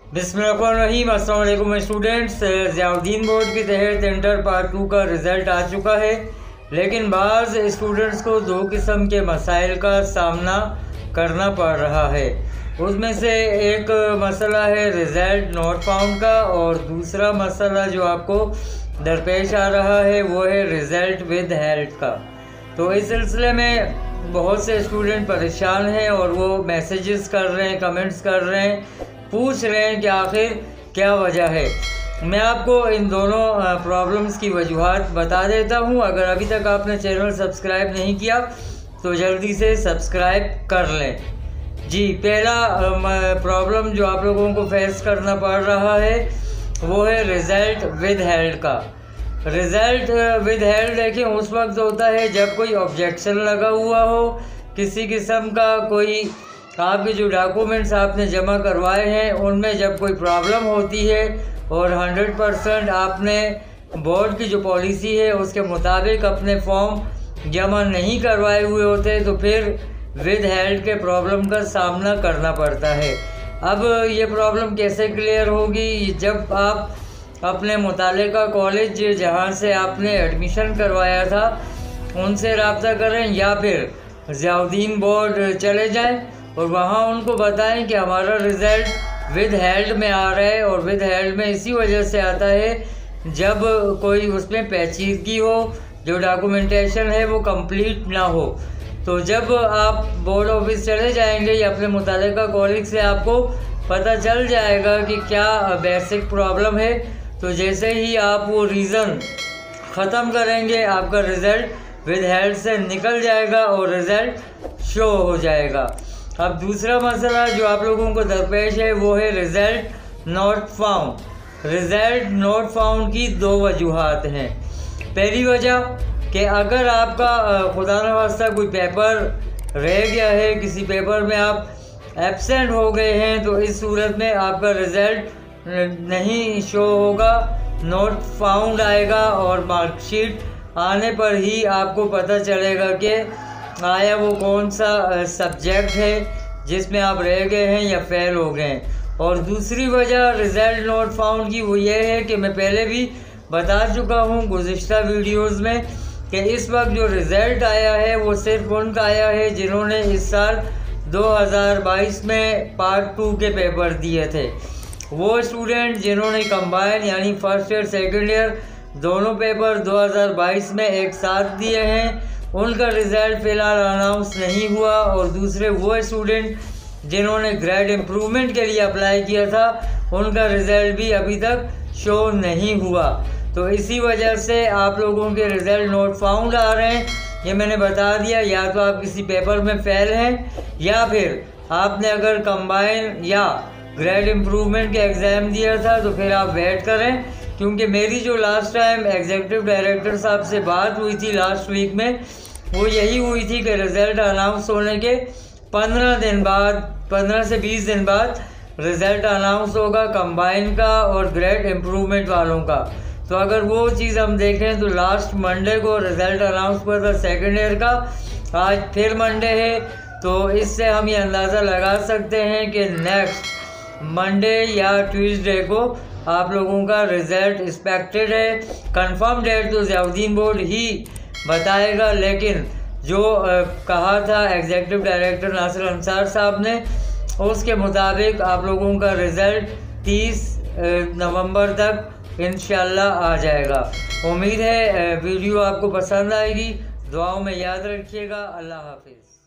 बिस्मिल्लाहिर्रहमानिर्रहीम। अस्सलाम वालेकुम स्टूडेंट्स। ज़ियाउद्दीन बोर्ड के तहत इंटर पार्ट 2 का रिज़ल्ट आ चुका है, लेकिन बाज़ स्टूडेंट्स को दो किस्म के मसाइल का सामना करना पड़ रहा है। उसमें से एक मसला है रिज़ल्ट नॉट फाउंड का, और दूसरा मसला जो आपको दरपेश आ रहा है वो है रिज़ल्ट विद हेल्ड का। तो इस सिलसिले में बहुत से स्टूडेंट परेशान हैं और वो मैसेजेस कर रहे हैं, कमेंट्स कर रहे हैं, पूछ रहे हैं कि आखिर क्या वजह है। मैं आपको इन दोनों प्रॉब्लम्स की वजूहात बता देता हूं। अगर अभी तक आपने चैनल सब्सक्राइब नहीं किया तो जल्दी से सब्सक्राइब कर लें। जी, पहला प्रॉब्लम जो आप लोगों को फेस करना पड़ रहा है वो है रिज़ल्ट विद हेल्ड का। रिज़ल्ट विद हेल्ड देखिए उस वक्त होता है जब कोई ऑब्जेक्शन लगा हुआ हो, किसी किस्म का कोई आपके जो डॉक्यूमेंट्स आपने जमा करवाए हैं उनमें जब कोई प्रॉब्लम होती है और 100% आपने बोर्ड की जो पॉलिसी है उसके मुताबिक अपने फॉर्म जमा नहीं करवाए हुए होते, तो फिर विद हेल्ड के प्रॉब्लम का सामना करना पड़ता है। अब ये प्रॉब्लम कैसे क्लियर होगी? जब आप अपने मुतालिका कॉलेज जहाँ से आपने एडमिशन करवाया था उनसे रब्ता करें, या फिर ज़ियाउद्दीन बोर्ड चले जाएं और वहाँ उनको बताएं कि हमारा रिज़ल्ट विद हेल्ड में आ रहा है। और विद हेल्ड में इसी वजह से आता है जब कोई उसमें पेचीदगी हो, जो डॉक्यूमेंटेशन है वो कंप्लीट ना हो। तो जब आप बोर्ड ऑफिस चले जाएंगे या अपने मुतालिका कॉलेज से आपको पता चल जाएगा कि क्या बेसिक प्रॉब्लम है। तो जैसे ही आप वो रीज़न ख़त्म करेंगे आपका रिज़ल्ट विद हेल्ड से निकल जाएगा और रिज़ल्ट शो हो जाएगा। अब दूसरा मसला जो आप लोगों को दरपेश है वो है result not found. Result not found की दो वजूहात हैं। पहली वजह कि अगर आपका खुदा न वास्ता कोई पेपर रह गया है, किसी पेपर में आप एब्सेंट हो गए हैं, तो इस सूरत में आपका रिज़ल्ट नहीं शो होगा, नॉट फाउंड आएगा और मार्कशीट आने पर ही आपको पता चलेगा कि आया वो कौन सा सब्जेक्ट है जिसमें आप रह गए हैं या फेल हो गए हैं। और दूसरी वजह रिज़ल्ट नॉट फाउंड की वो ये है कि मैं पहले भी बता चुका हूँ गुज़िश्ता वीडियोस में कि इस वक्त जो रिज़ल्ट आया है वो सिर्फ उनका आया है जिन्होंने इस साल 2022 में पार्ट 2 के पेपर दिए थे। वो स्टूडेंट जिन्होंने कंबाइन यानी फर्स्ट ईयर सेकेंड ईयर दोनों पेपर 2022 में एक साथ दिए हैं, उनका रिज़ल्ट फ़िलहाल अनाउंस नहीं हुआ। और दूसरे वो स्टूडेंट जिन्होंने ग्रेड इम्प्रूवमेंट के लिए अप्लाई किया था उनका रिज़ल्ट भी अभी तक शो नहीं हुआ। तो इसी वजह से आप लोगों के रिज़ल्ट नॉट फाउंड आ रहे हैं। ये मैंने बता दिया, या तो आप किसी पेपर में फ़ेल हैं या फिर आपने अगर कंबाइन या ग्रेड इम्प्रूवमेंट के एग्ज़ाम दिया था तो फिर आप वेट करें, क्योंकि मेरी जो लास्ट टाइम एग्जीक्यूटिव डायरेक्टर साहब से बात हुई थी लास्ट वीक में, वो यही हुई थी कि रिज़ल्ट अनाउंस होने के 15 दिन बाद, 15 से 20 दिन बाद रिज़ल्ट अनाउंस होगा कंबाइन का और ग्रेड इम्प्रूवमेंट वालों का। तो अगर वो चीज़ हम देखें तो लास्ट मंडे को रिज़ल्ट अनाउंस हुआ था सेकेंड ईयर का, आज फिर मंडे है, तो इससे हम ये अंदाज़ा लगा सकते हैं कि नेक्स्ट मंडे या ट्यूसडे को आप लोगों का रिज़ल्ट एक्सपेक्टेड है। कंफर्म डेट तो ज़ियाउद्दीन बोर्ड ही बताएगा, लेकिन जो कहा था एग्जीक्यूटिव डायरेक्टर नासिर अंसार साहब ने उसके मुताबिक आप लोगों का रिज़ल्ट 30 नवंबर तक इंशाल्लाह आ जाएगा। उम्मीद है वीडियो आपको पसंद आएगी। दुआओं में याद रखिएगा। अल्लाह हाफिज़।